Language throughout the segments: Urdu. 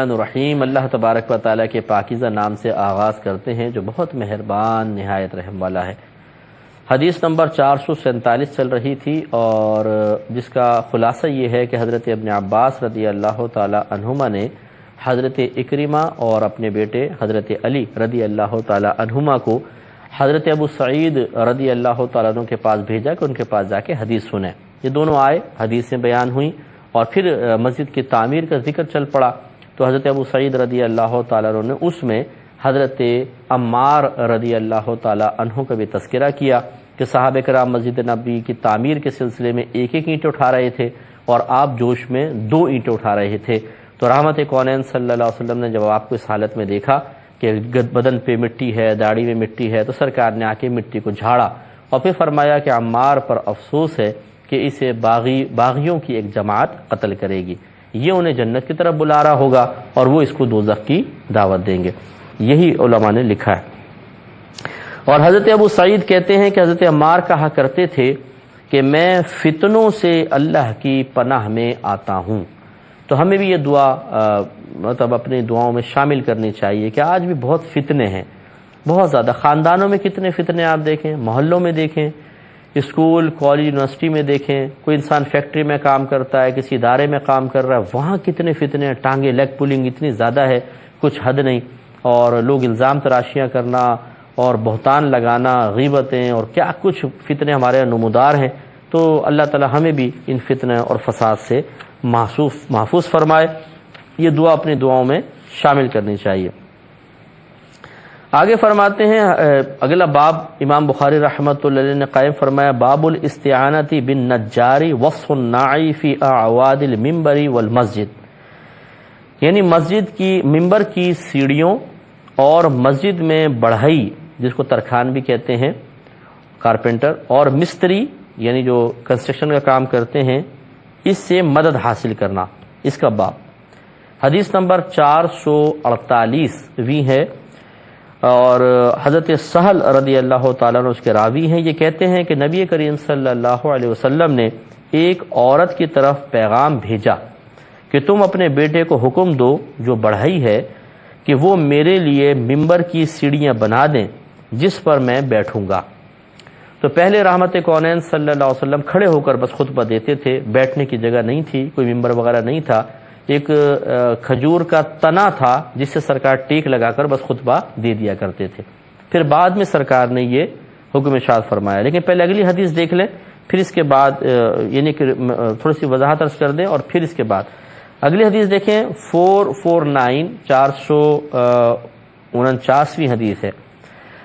الرحیم اللہ تبارک و تعالیٰ کے پاکیزہ نام سے آغاز کرتے ہیں جو بہت مہربان نہایت رحم والا ہے۔ حدیث نمبر 447 چل رہی تھی اور جس کا خلاصہ یہ ہے کہ حضرت ابن عباس رضی اللہ تعالیٰ عنہما نے حضرت اکرمہ اور اپنے بیٹے حضرت علی رضی اللہ تعالیٰ عنہما کو حضرت ابو سعید رضی اللہ تعالیٰ عنہ کے پاس بھیجا کہ ان کے پاس جا کے حدیث سنیں۔ یہ دونوں آئے، حدیثیں بیان ہوئیں اور پھر مسجد کی تعمیر کا ذکر چل پڑا، تو حضرت ابو سعید رضی اللہ تعالیٰ عنہ نے اس میں حضرت عمار رضی اللہ تعالیٰ عنہ کا بھی تذکرہ کیا کہ صحابہ کرام مسجد نبوی کی تعمیر کے سلسلے میں ایک اینٹ اٹھا رہے تھے اور آپ جوش میں 2 اینٹیں اٹھا رہے تھے۔ تو رحمت کونین صلی اللہ علیہ وسلم نے جب آپ کو اس حالت میں دیکھا کہ بدن پہ مٹی ہے، داڑھی میں مٹی ہے، تو سرکار نے آ کے مٹی کو جھاڑا اور پھر فرمایا کہ عمار پر افسوس ہے کہ اسے باغیوں کی ایک جماعت قتل کرے گی، یہ انہیں جنت کی طرف بلا رہا ہوگا اور وہ اس کو دوزخ کی دعوت دیں گے۔ یہی علماء نے لکھا ہے۔ اور حضرت ابو سعید کہتے ہیں کہ حضرت عمار کہا کرتے تھے کہ میں فتنوں سے اللہ کی پناہ میں آتا ہوں۔ تو ہمیں بھی یہ دعا مطلب اپنی دعاؤں میں شامل کرنی چاہیے کہ آج بھی بہت فتنے ہیں، بہت زیادہ۔ خاندانوں میں کتنے فتنے آپ دیکھیں، محلوں میں دیکھیں، اسکول کالج یونیورسٹی میں دیکھیں، کوئی انسان فیکٹری میں کام کرتا ہے، کسی ادارے میں کام کر رہا ہے، وہاں کتنے فتنے ہیں، ٹانگیں لیگ پولنگ اتنی زیادہ ہے کچھ حد نہیں، اور لوگ الزام تراشیاں کرنا اور بہتان لگانا، غیبتیں اور کیا کچھ فتنے ہمارے نمودار ہیں۔ تو اللہ تعالی ہمیں بھی ان فتنے اور فساد سے محفوظ فرمائے، یہ دعا اپنی دعاؤں میں شامل کرنی چاہیے۔ آگے فرماتے ہیں اگلا باب امام بخاری رحمۃ اللہ علیہ نے قائم فرمایا، باب الاستعانۃ بالنجار والصناع فی اعواد المنبر والمسجد، یعنی مسجد کی ممبر کی سیڑھیوں اور مسجد میں بڑھئی جس کو ترخان بھی کہتے ہیں، کارپینٹر اور مستری یعنی جو کنسٹرکشن کا کام کرتے ہیں، اس سے مدد حاصل کرنا، اس کا باب۔ حدیث نمبر 448 ہے اور حضرت سہل رضی اللہ تعالیٰ عنہ اس کے راوی ہیں، یہ کہتے ہیں کہ نبی کریم صلی اللہ علیہ وسلم نے ایک عورت کی طرف پیغام بھیجا کہ تم اپنے بیٹے کو حکم دو جو بڑھئی ہے کہ وہ میرے لیے ممبر کی سیڑھیاں بنا دیں جس پر میں بیٹھوں گا۔ تو پہلے رحمت کونین صلی اللہ علیہ وسلم کھڑے ہو کر بس خطبہ دیتے تھے، بیٹھنے کی جگہ نہیں تھی، کوئی ممبر وغیرہ نہیں تھا، ایک کھجور کا تنا تھا جس سے سرکار ٹیک لگا کر بس خطبہ دے دیا کرتے تھے۔ پھر بعد میں سرکار نے یہ حکم ارشاد فرمایا، لیکن پہلے اگلی حدیث دیکھ لیں، پھر اس کے بعد یعنی کہ تھوڑی سی وضاحت عرض کر دیں اور پھر اس کے بعد اگلی حدیث دیکھیں۔ 449 حدیث ہے۔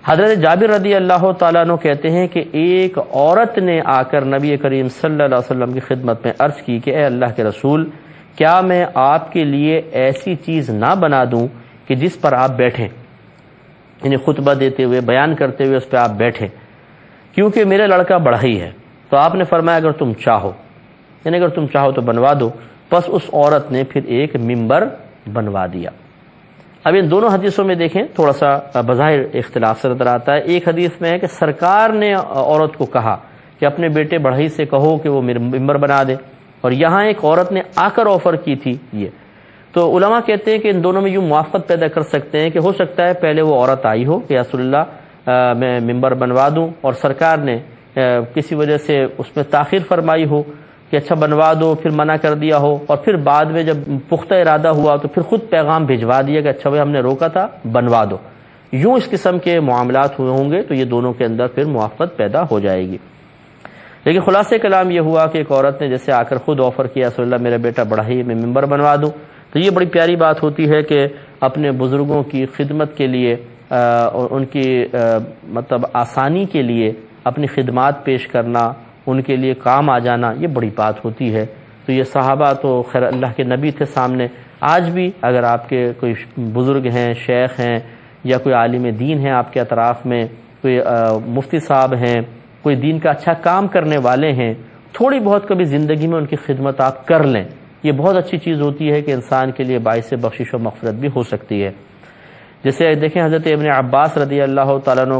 حضرت جابر رضی اللہ تعالیٰ عنہ کہتے ہیں کہ ایک عورت نے آ کر نبی کریم صلی اللہ علیہ وسلم کی خدمت میں عرض کی کہ اے اللہ کے رسول، کیا میں آپ کے لیے ایسی چیز نہ بنا دوں کہ جس پر آپ بیٹھیں، یعنی خطبہ دیتے ہوئے بیان کرتے ہوئے اس پہ آپ بیٹھیں، کیونکہ میرا لڑکا بڑھئی ہے۔ تو آپ نے فرمایا اگر تم چاہو، یعنی اگر تم چاہو تو بنوا دو۔ بس اس عورت نے پھر ایک ممبر بنوا دیا۔ اب ان دونوں حدیثوں میں دیکھیں تھوڑا سا بظاہر اختلاف سے نظر آتا ہے۔ ایک حدیث میں ہے کہ سرکار نے عورت کو کہا کہ اپنے بیٹے بڑھئی سے کہو کہ وہ ممبر بنا دے، اور یہاں ایک عورت نے آ کر آفر کی تھی یہ۔ تو علماء کہتے ہیں کہ ان دونوں میں یوں موافقت پیدا کر سکتے ہیں کہ ہو سکتا ہے پہلے وہ عورت آئی ہو کہ یا رسول اللہ میں ممبر بنوا دوں، اور سرکار نے کسی وجہ سے اس میں تاخیر فرمائی ہو کہ اچھا بنوا دو، پھر منع کر دیا ہو، اور پھر بعد میں جب پختہ ارادہ ہوا تو پھر خود پیغام بھجوا دیا کہ اچھا بھائی ہم نے روکا تھا بنوا دو۔ یوں اس قسم کے معاملات ہوئے ہوں گے تو یہ دونوں کے اندر پھر موافقت پیدا ہو جائے گی۔ لیکن خلاصہ کلام یہ ہوا کہ ایک عورت نے جیسے آ کر خود آفر کیا رسول اللہ میرا بیٹا بڑھئی میں ممبر بنوا دوں، تو یہ بڑی پیاری بات ہوتی ہے کہ اپنے بزرگوں کی خدمت کے لیے اور ان کی مطلب آسانی کے لیے اپنی خدمات پیش کرنا، ان کے لیے کام آ جانا، یہ بڑی بات ہوتی ہے۔ تو یہ صحابہ تو خیر اللہ کے نبی تھے سامنے، آج بھی اگر آپ کے کوئی بزرگ ہیں، شیخ ہیں، یا کوئی عالم دین ہیں آپ کے اطراف میں، کوئی مفتی صاحب ہیں، کوئی دین کا اچھا کام کرنے والے ہیں، تھوڑی بہت کبھی زندگی میں ان کی خدمت آپ کر لیں، یہ بہت اچھی چیز ہوتی ہے کہ انسان کے لیے باعث بخشش و مغفرت بھی ہو سکتی ہے۔ جیسے دیکھیں حضرت ابن عباس رضی اللہ تعالیٰ عنہ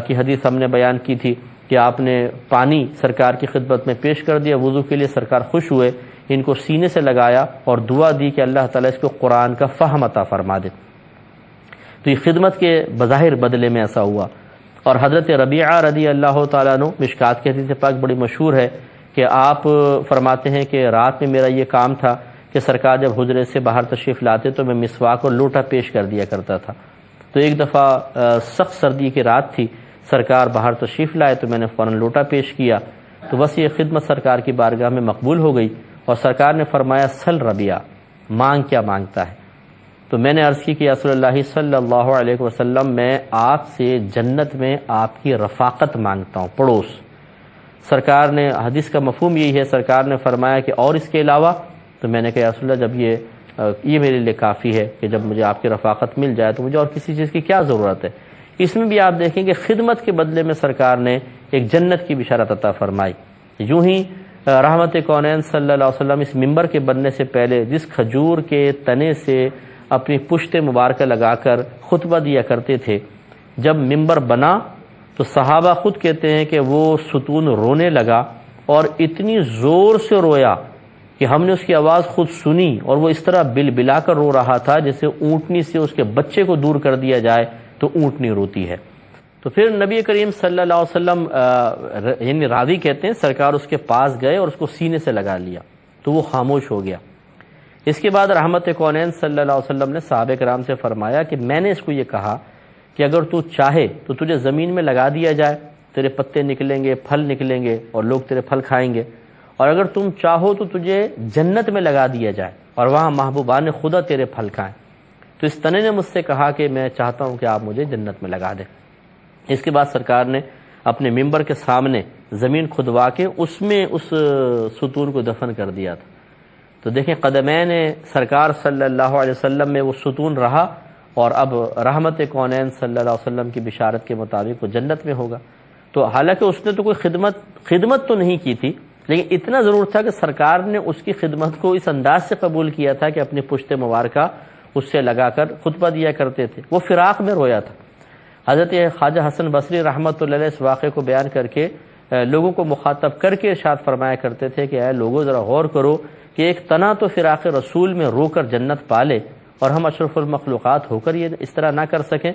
کی حدیث ہم نے بیان کی تھی کہ آپ نے پانی سرکار کی خدمت میں پیش کر دیا وضو کے لیے، سرکار خوش ہوئے ان کو سینے سے لگایا اور دعا دی کہ اللہ تعالیٰ اس کو قرآن کا فہم عطا فرما دے۔ تو یہ خدمت کے بظاہر بدلے میں ایسا ہوا۔ اور حضرت ربیعہ رضی اللہ تعالیٰ عنہ، مشکات کی حدیث پاک بڑی مشہور ہے کہ آپ فرماتے ہیں کہ رات میں میرا یہ کام تھا کہ سرکار جب حجرے سے باہر تشریف لاتے تو میں مسواک اور لوٹا پیش کر دیا کرتا تھا۔ تو ایک دفعہ سخت سردی کی رات تھی، سرکار باہر تشریف لائے تو میں نے فوراً لوٹا پیش کیا، تو بس یہ خدمت سرکار کی بارگاہ میں مقبول ہو گئی، اور سرکار نے فرمایا سل ربیعہ، مانگ کیا مانگتا ہے؟ تو میں نے عرض کی کہ رسول اللہ صلی اللہ علیہ وسلم میں آپ سے جنت میں آپ کی رفاقت مانگتا ہوں، پڑوس۔ سرکار نے، حدیث کا مفہوم یہی ہے، سرکار نے فرمایا کہ اور اس کے علاوہ؟ تو میں نے کہا رسول اللہ جب یہ میرے لیے کافی ہے کہ جب مجھے آپ کی رفاقت مل جائے تو مجھے اور کسی چیز کی کیا ضرورت ہے۔ اس میں بھی آپ دیکھیں کہ خدمت کے بدلے میں سرکار نے ایک جنت کی بشارت عطا فرمائی۔ یوں ہی رحمت کونین صلی اللہ علیہ وسلم اس ممبر کے بننے سے پہلے جس کھجور کے تنے سے اپنی پشت مبارکہ لگا کر خطبہ دیا کرتے تھے، جب ممبر بنا تو صحابہ خود کہتے ہیں کہ وہ ستون رونے لگا، اور اتنی زور سے رویا کہ ہم نے اس کی آواز خود سنی، اور وہ اس طرح بل بلا کر رو رہا تھا جیسے اونٹنی سے اس کے بچے کو دور کر دیا جائے تو اونٹنی روتی ہے۔ تو پھر نبی کریم صلی اللہ علیہ وسلم یعنی راوی کہتے ہیں سرکار اس کے پاس گئے اور اس کو سینے سے لگا لیا تو وہ خاموش ہو گیا۔ اس کے بعد رحمت کونین صلی اللہ علیہ وسلم نے صحابہ کرام سے فرمایا کہ میں نے اس کو یہ کہا کہ اگر تو چاہے تو تجھے زمین میں لگا دیا جائے، تیرے پتے نکلیں گے، پھل نکلیں گے اور لوگ تیرے پھل کھائیں گے، اور اگر تم چاہو تو تجھے جنت میں لگا دیا جائے اور وہاں محبوبان خدا تیرے پھل کھائیں۔ تو اس تنے نے مجھ سے کہا کہ میں چاہتا ہوں کہ آپ مجھے جنت میں لگا دیں۔ اس کے بعد سرکار نے اپنے ممبر کے سامنے زمین کھدوا کے اس میں اس ستون کو دفن کر دیا تھا۔ تو دیکھیں قدمین سرکار صلی اللہ علیہ وسلم میں وہ ستون رہا، اور اب رحمت کونین صلی اللہ علیہ وسلم کی بشارت کے مطابق وہ جنت میں ہوگا۔ تو حالانکہ اس نے تو کوئی خدمت تو نہیں کی تھی، لیکن اتنا ضرور تھا کہ سرکار نے اس کی خدمت کو اس انداز سے قبول کیا تھا کہ اپنی پشت مبارکہ اس سے لگا کر خطبہ دیا کرتے تھے۔ وہ فراق میں رویا تھا۔ حضرت خواجہ حسن بصری رحمۃ اللہ علیہ اس واقعے کو بیان کر کے لوگوں کو مخاطب کر کے ارشاد فرمایا کرتے تھے کہ اے لوگوں ذرا غور کرو کہ ایک تنا تو فراق رسول میں رو کر جنت پالے، اور ہم اشرف المخلوقات ہو کر یہ اس طرح نہ کر سکیں۔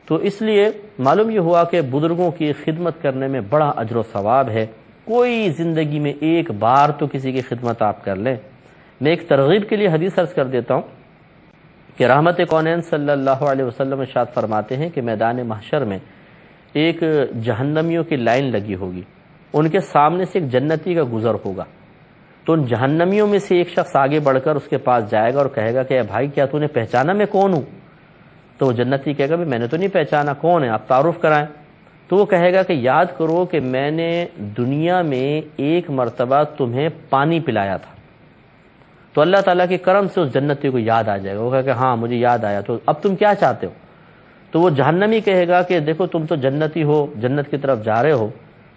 تو اس لیے معلوم یہ ہوا کہ بزرگوں کی خدمت کرنے میں بڑا اجر و ثواب ہے۔ کوئی زندگی میں ایک بار تو کسی کی خدمت آپ کر لیں۔ میں ایک ترغیب کے لیے حدیث عرض کر دیتا ہوں کہ رحمت کونین صلی اللہ علیہ وسلم ارشاد فرماتے ہیں کہ میدان محشر میں ایک جہنمیوں کی لائن لگی ہوگی، ان کے سامنے سے ایک جنتی کا گزر ہوگا، تو ان جہنمیوں میں سے ایک شخص آگے بڑھ کر اس کے پاس جائے گا اور کہے گا کہ اے بھائی کیا تو نے پہچانا میں کون ہوں؟ تو وہ جنتی کہے گا بھی میں نے تو نہیں پہچانا، کون ہے آپ تعارف کرائیں۔ تو وہ کہے گا کہ یاد کرو کہ میں نے دنیا میں ایک مرتبہ تمہیں پانی پلایا تھا۔ تو اللہ تعالیٰ کے کرم سے اس جنتی کو یاد آ جائے گا، وہ کہے کہ ہاں مجھے یاد آیا، تو اب تم کیا چاہتے ہو؟ تو وہ جہنمی کہے گا کہ دیکھو تم تو جنتی ہو، جنت کی طرف جا رہے ہو،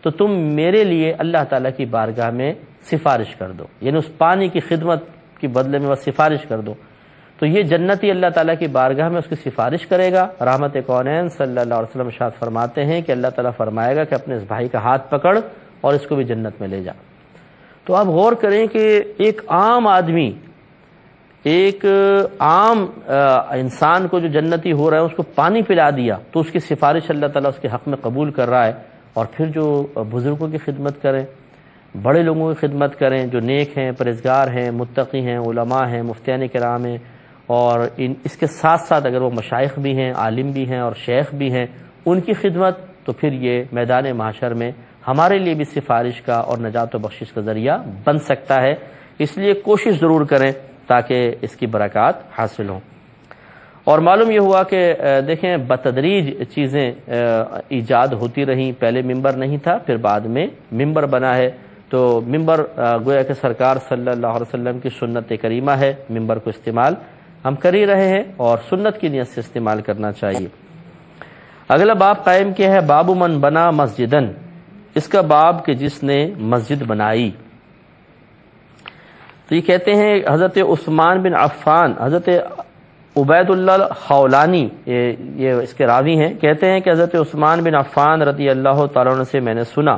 تو تم میرے لیے اللہ تعالیٰ کی بارگاہ میں سفارش کر دو، یعنی اس پانی کی خدمت کے بدلے میں بس سفارش کر دو۔ تو یہ جنتی اللہ تعالیٰ کی بارگاہ میں اس کی سفارش کرے گا۔ رحمت کونین صلی اللہ علیہ وسلم ارشاد فرماتے ہیں کہ اللہ تعالیٰ فرمائے گا کہ اپنے اس بھائی کا ہاتھ پکڑ اور اس کو بھی جنت میں لے جا۔ تو آپ غور کریں کہ ایک عام آدمی، ایک عام انسان کو جو جنتی ہو رہا ہے اس کو پانی پلا دیا، تو اس کی سفارش اللہ تعالیٰ اس کے حق میں قبول کر رہا ہے۔ اور پھر جو بزرگوں کی خدمت کریں، بڑے لوگوں کی خدمت کریں جو نیک ہیں، پرہیزگار ہیں، متقی ہیں، علماء ہیں، مفتیان کرام ہیں، اور اس کے ساتھ ساتھ اگر وہ مشائخ بھی ہیں، عالم بھی ہیں اور شیخ بھی ہیں، ان کی خدمت، تو پھر یہ میدان محشر میں ہمارے لیے بھی سفارش کا اور نجات و بخشش کا ذریعہ بن سکتا ہے۔ اس لیے کوشش ضرور کریں تاکہ اس کی برکات حاصل ہوں۔ اور معلوم یہ ہوا کہ دیکھیں بتدریج چیزیں ایجاد ہوتی رہیں، پہلے ممبر نہیں تھا، پھر بعد میں ممبر بنا ہے۔ تو ممبر گویا کہ سرکار صلی اللہ علیہ وسلم کی سنت کریمہ ہے، ممبر کو استعمال ہم کر ہی رہے ہیں اور سنت کی نیت سے استعمال کرنا چاہیے۔ اگلا باب قائم کیا ہے باب من بنا مسجدن، اس کا باب کہ جس نے مسجد بنائی۔ تو یہ کہتے ہیں حضرت عثمان بن عفان، حضرت عبید اللہ خولانی یہ اس کے راوی ہیں، کہتے ہیں کہ حضرت عثمان بن عفان رضی اللہ تعالیٰ عنہ سے میں نے سنا،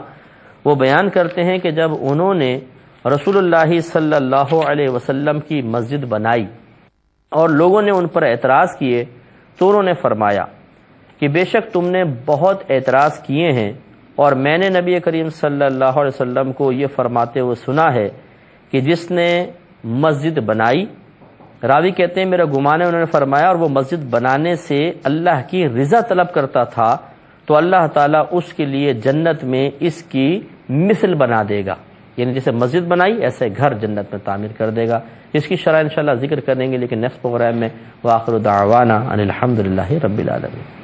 وہ بیان کرتے ہیں کہ جب انہوں نے رسول اللہ صلی اللہ علیہ وسلم کی مسجد بنائی اور لوگوں نے ان پر اعتراض کیے تو انہوں نے فرمایا کہ بے شک تم نے بہت اعتراض کیے ہیں، اور میں نے نبی کریم صلی اللہ علیہ وسلم کو یہ فرماتے ہوئے سنا ہے کہ جس نے مسجد بنائی، راوی کہتے ہیں میرا گمان ہے انہوں نے فرمایا، اور وہ مسجد بنانے سے اللہ کی رضا طلب کرتا تھا، تو اللہ تعالیٰ اس کے لیے جنت میں اس کی مثل بنا دے گا، یعنی جیسے مسجد بنائی ایسے گھر جنت میں تعمیر کر دے گا۔ اس کی شرح انشاءاللہ ذکر کریں گے، لیکن نیکسٹ پروگرام میں۔ وآخر دعوانا ان الحمدللہ رب العالمین۔